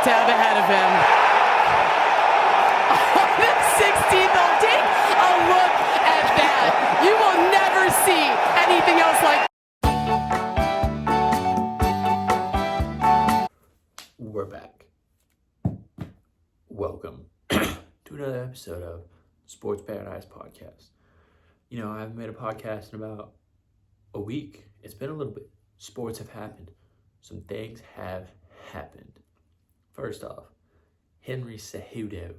jab ahead of him. On the 16th hole, take a look at that. You will never see anything else like. We're back. Welcome to another episode of Sports Paradise Podcast. You know, I haven't made a podcast in about a week. It's been a little bit. Sports have happened. Some things have happened. First off, Henry Cejudo,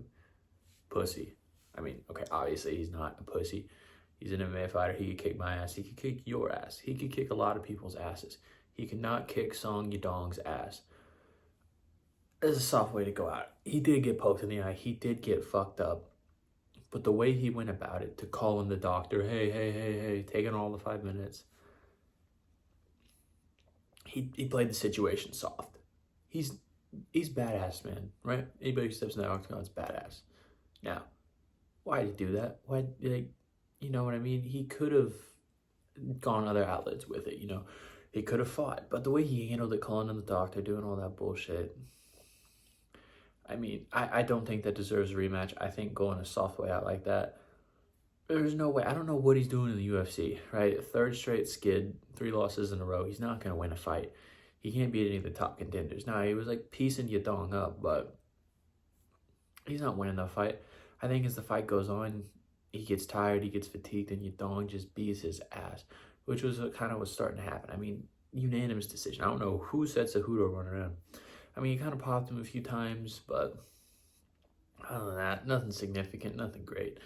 pussy. I mean, okay, obviously he's not a pussy. He's an MMA fighter. He could kick my ass. He could kick your ass. He could kick a lot of people's asses. He could not kick Song Yadong's ass. There's a soft way to go out. He did get poked in the eye. He did get fucked up. But the way he went about it, to call in the doctor, hey, taking all the 5 minutes. He played the situation soft. He's badass, man, right? Anybody who steps in the octagon is badass. Now, why did he do that? Why, like, you know what I mean? He could have gone other outlets with it, you know? He could have fought. But the way he handled it, calling in the doctor, doing all that bullshit, I mean, I don't think that deserves a rematch. I think going a soft way out like that, there's no way. I don't know what he's doing in the UFC, right? Third straight skid, 3 losses in a row. He's not going to win a fight. He can't beat any of the top contenders. Now, he was like piecing Yadong up, but he's not winning that fight. I think as the fight goes on, he gets tired, he gets fatigued, and Yadong just beats his ass, which was kind of what's starting to happen. I mean, unanimous decision. I don't know who said Cejudo running around. I mean, he kind of popped him a few times, but other than that, nothing significant, nothing great.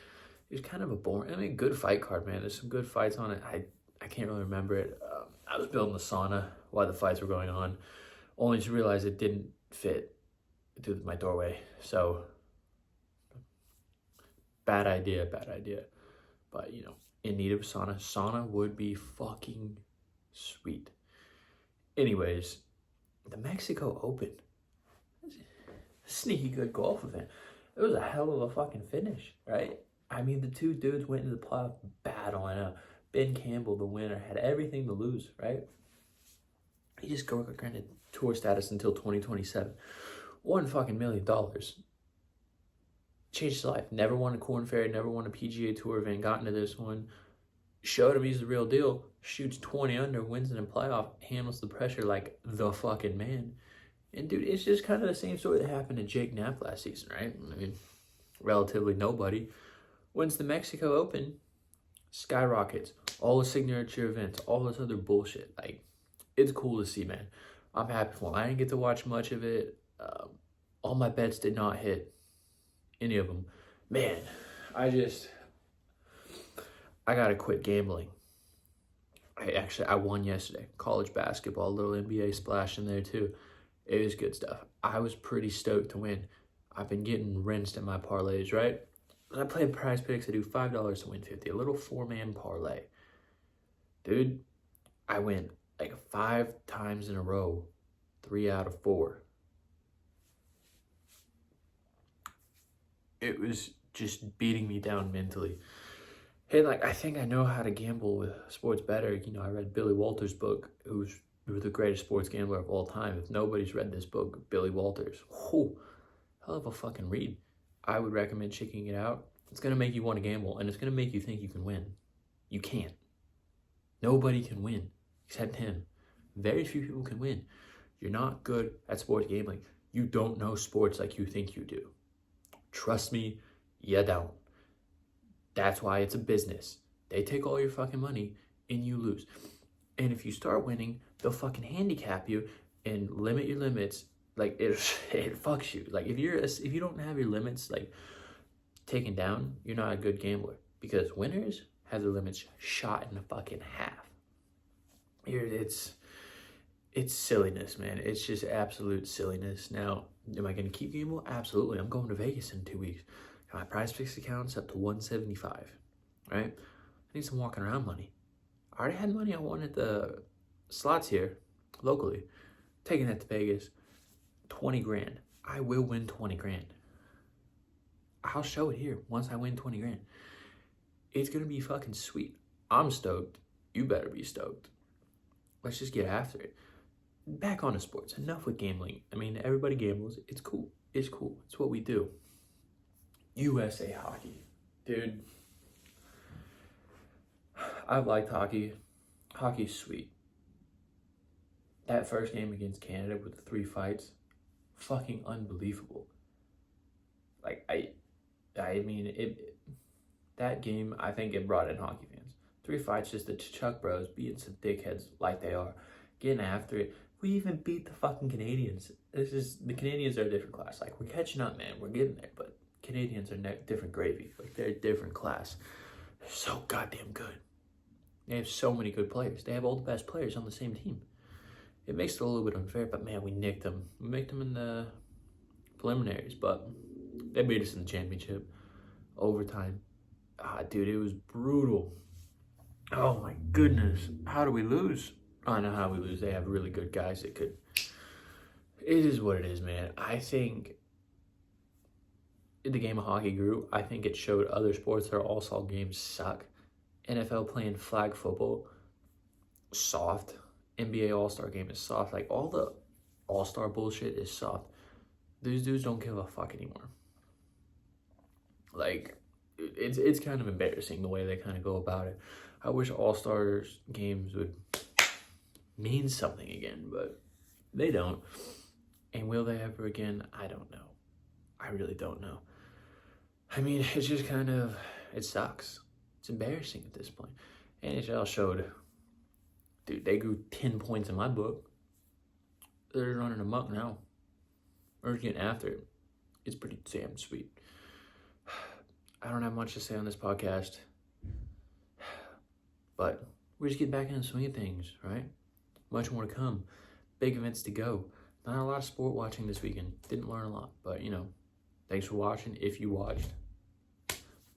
It was kind of a boring, I mean, good fight card, man. There's some good fights on it. I can't really remember it. I was building the sauna while the fights were going on, only to realize it didn't fit through my doorway. So, bad idea. But, you know, in need of a sauna. Sauna would be fucking sweet. Anyways, the Mexico Open. Sneaky good golf event. It was a hell of a fucking finish, right? I mean, the two dudes went into the playoff battling out. Ben Campbell, the winner, had everything to lose, right? He just granted tour status until 2027. $1 fucking million. Changed his life. Never won a Korn Ferry, never won a PGA Tour event, got into this one. Showed him he's the real deal. Shoots 20 under, wins in a playoff, handles the pressure like the fucking man. And dude, it's just kind of the same story that happened to Jake Knapp last season, right? I mean, relatively nobody. Wins the Mexico Open, skyrockets, all the signature events, all this other bullshit. Like, it's cool to see, man. I'm happy for him. I didn't get to watch much of it. All my bets did not hit, any of them. Man, I gotta quit gambling. I won yesterday. College basketball, a little NBA splash in there too. It was good stuff. I was pretty stoked to win. I've been getting rinsed in my parlays, right? When I play Prize Picks, I do $5 to win 50. A little 4-man parlay. Dude, I went like 5 times in a row. 3 out of 4. It was just beating me down mentally. Hey, like, I think I know how to gamble with sports better. You know, I read Billy Walters' book, who's the greatest sports gambler of all time. If nobody's read this book, Billy Walters, hell of a fucking read. I would recommend checking it out. It's going to make you want to gamble, and it's going to make you think you can win. You can't. Nobody can win except him. Very few people can win. You're not good at sports gambling. You don't know sports like you think you do. Trust me, you don't. That's why it's a business. They take all your fucking money and you lose. And if you start winning, they'll fucking handicap you and limit your limits. Like, it fucks you. Like, if you don't have your limits like taken down, you're not a good gambler, because winners have their limits shot in the fucking half. It's silliness, man. It's just absolute silliness. Now, am I going to keep gambling? Absolutely. I'm going to Vegas in 2 weeks. My Prize Picks account's up to $175, right? I need some walking around money. I already had money I won at the slots here, locally. Taking that to Vegas, 20 grand. I will win 20 grand. I'll show it here once I win 20 grand. It's going to be fucking sweet. I'm stoked. You better be stoked. Let's just get after it. back on to sports. Enough with gambling. I mean, everybody gambles. It's cool. It's cool. It's what we do. USA hockey. Dude, I've liked hockey. Hockey's sweet. That first game against Canada with the 3 fights, fucking unbelievable. Like, I mean, that game, I think it brought in hockey fans. 3 fights, just the Chuck Bros beating some dickheads like they are, getting after it. We even beat the fucking Canadians. The Canadians are a different class. Like, we're catching up, man. We're getting there, but Canadians are different gravy. Like, they're a different class. They're so goddamn good. They have so many good players. They have all the best players on the same team. It makes it a little bit unfair, but man, we nicked them. We nicked them in the preliminaries, but they beat us in the championship. Overtime. Dude, it was brutal. Oh my goodness. How do we lose? I know how we lose. They have really good guys that could. It is what it is, man. I think the game of hockey grew. I think it showed other sports their all-star games suck. NFL playing flag football, soft. NBA All-Star game is soft. Like, all the All-Star bullshit is soft. These dudes don't give a fuck anymore. Like, it's kind of embarrassing the way they kind of go about it. I wish All-Stars games would mean something again, but they don't. And will they ever again? I don't know. I really don't know. I mean, it's just kind of, it sucks. It's embarrassing at this point. NHL showed, dude, they grew 10 points in my book. They're running amok now. We're getting after it. It's pretty damn sweet. I don't have much to say on this podcast, but we're just getting back into the swing of things, right? Much more to come. Big events to go. Not a lot of sport watching this weekend. Didn't learn a lot, but, thanks for watching if you watched.